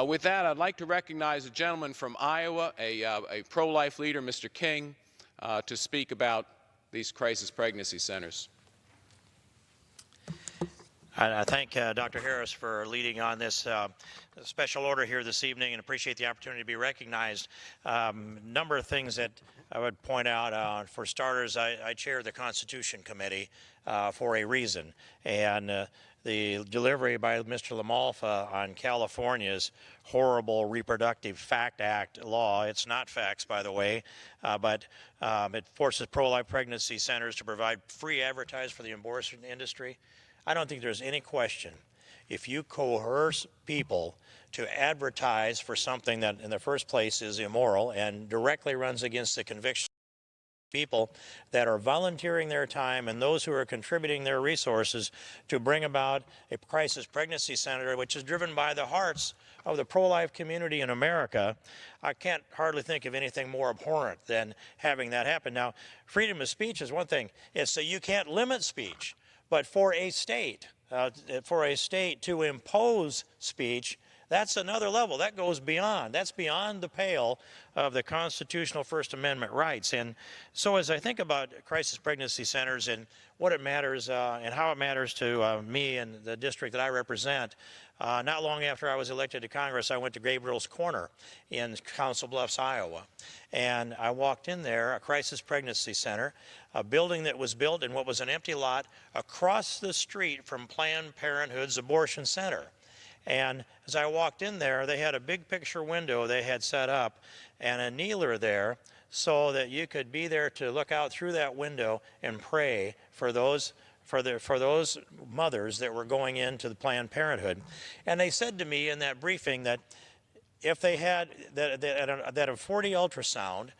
With that, I'd like to recognize a gentleman from Iowa, a pro-life leader, Mr. King, to speak about these crisis pregnancy centers. I thank Dr. Harris for leading on this special order here this evening and appreciate the opportunity to be recognized. Number of things that I would point out. For starters, I chair the Constitution Committee for a reason. And the delivery by Mr. LaMalfa on California's horrible Reproductive Fact Act law, it's not facts, by the way, but it forces pro-life pregnancy centers to provide free advertising for the abortion industry. I don't think there's any question. If you coerce people to advertise for something that in the first place is immoral and directly runs against the conviction of people that are volunteering their time and those who are contributing their resources to bring about a crisis pregnancy center, which is driven by the hearts of the pro-life community in America, I can't hardly think of anything more abhorrent than having that happen. Now, freedom of speech is one thing. It's that you can't limit speech. But for a state to impose speech, that's another level. That goes beyond. That's beyond the pale of the constitutional First Amendment rights. And so as I think about crisis pregnancy centers and what it matters and how it matters to me and the district that I represent, not long after I was elected to Congress, I went to Gabriel's Corner in Council Bluffs, Iowa. And I walked in there, a crisis pregnancy center, a building that was built in what was an empty lot across the street from Planned Parenthood's abortion center. And as I walked in there, they had a big picture window they had set up and a kneeler there so that you could be there to look out through that window and pray for those mothers that were going into the Planned Parenthood. And they said to me in that briefing that if they had that a 4D ultrasound,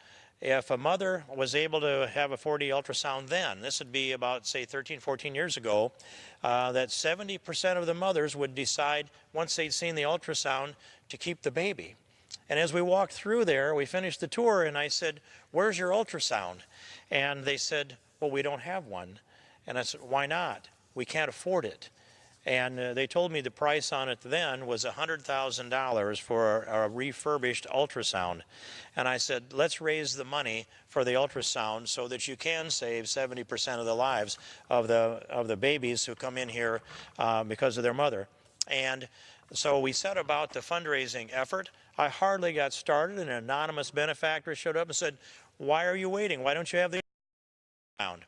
if a mother was able to have a 4D ultrasound then, this would be about, say, 13, 14 years ago, that 70% of the mothers would decide, once they'd seen the ultrasound, to keep the baby. And as we walked through there, we finished the tour, and I said, "Where's your ultrasound?" And they said, "Well, we don't have one." And I said, "Why not?" "We can't afford it." And they told me the price on it then was $100,000 for a refurbished ultrasound. And I said, let's raise the money for the ultrasound so that you can save 70% of the lives of the babies who come in here because of their mother. And so we set about the fundraising effort. I hardly got started, and an anonymous benefactor showed up and said, "Why are you waiting? Why don't you have the ultrasound?"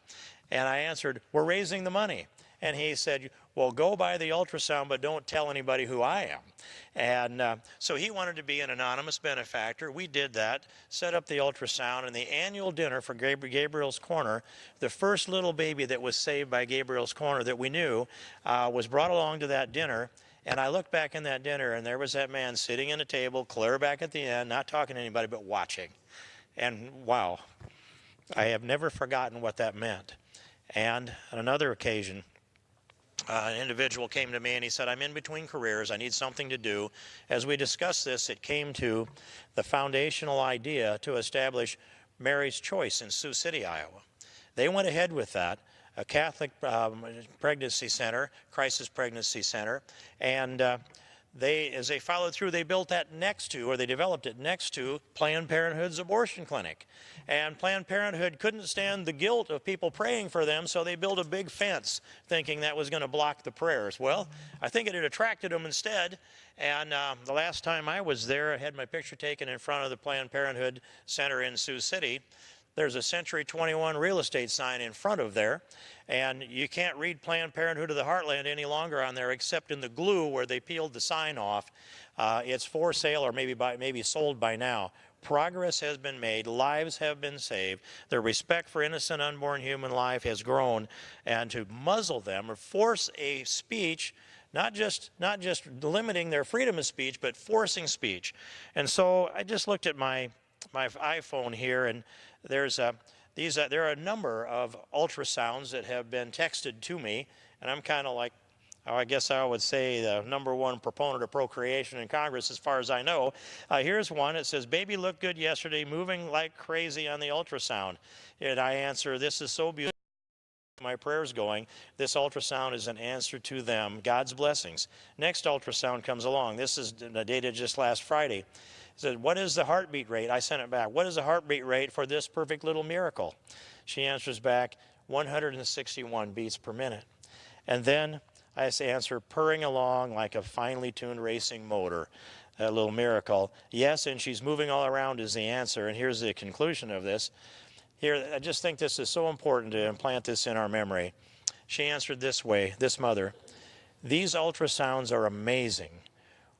And I answered, "We're raising the money." And he said, "Well, go buy the ultrasound, but don't tell anybody who I am." And so he wanted to be an anonymous benefactor. We did that, set up the ultrasound, and the annual dinner for Gabriel's Corner, the first little baby that was saved by Gabriel's Corner that we knew was brought along to that dinner. And I looked back in that dinner, and there was that man sitting at a table, clear back at the end, not talking to anybody, but watching. And wow, I have never forgotten what that meant. And on another occasion, an individual came to me and he said, "I'm in between careers, I need something to do." As we discussed this, it came to the foundational idea to establish Mary's Choice in Sioux City, Iowa. They went ahead with that, a Catholic pregnancy center, crisis pregnancy center, and as they followed through, they built that next to, or they developed it next to, Planned Parenthood's abortion clinic. And Planned Parenthood couldn't stand the guilt of people praying for them, so they built a big fence, thinking that was going to block the prayers. Well, I think it had attracted them instead. And the last time I was there, I had my picture taken in front of the Planned Parenthood Center in Sioux City. There's a Century 21 real estate sign in front of there, and you can't read Planned Parenthood of the Heartland any longer on there except in the glue where they peeled the sign off. It's for sale or maybe sold by now. Progress has been made, lives have been saved, their respect for innocent unborn human life has grown, and to muzzle them or force a speech, not just limiting their freedom of speech, but forcing speech. And so I just looked at my iPhone here, and there are a number of ultrasounds that have been texted to me, and I'm kind of like, I guess I would say the #1 proponent of procreation in Congress as far as I know. Here's one. It says, "Baby looked good yesterday, moving like crazy on the ultrasound." And I answer, "This is so beautiful. my prayers going. This ultrasound is an answer to them, God's blessings. Next ultrasound comes along. This is dated just last Friday. It said, what is the heartbeat rate? I sent it back. What is the heartbeat rate for this perfect little miracle? She answers back, 161 beats per minute. And then I answer, purring along like a finely tuned racing motor. That little miracle. Yes, and she's moving all around is the answer. And here's the conclusion of this. Here, I just think this is so important to implant this in our memory. She answered this way, this mother, these ultrasounds are amazing.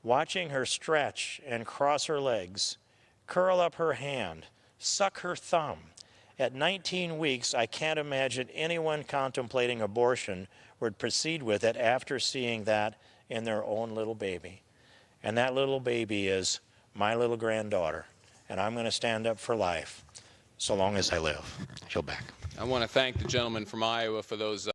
Watching her stretch and cross her legs, curl up her hand, suck her thumb. At 19 weeks, I can't imagine anyone contemplating abortion would proceed with it after seeing that in their own little baby. And that little baby is my little granddaughter. And I'm going to stand up for life. So long as I live. She'll back. I want to thank the gentleman from Iowa for those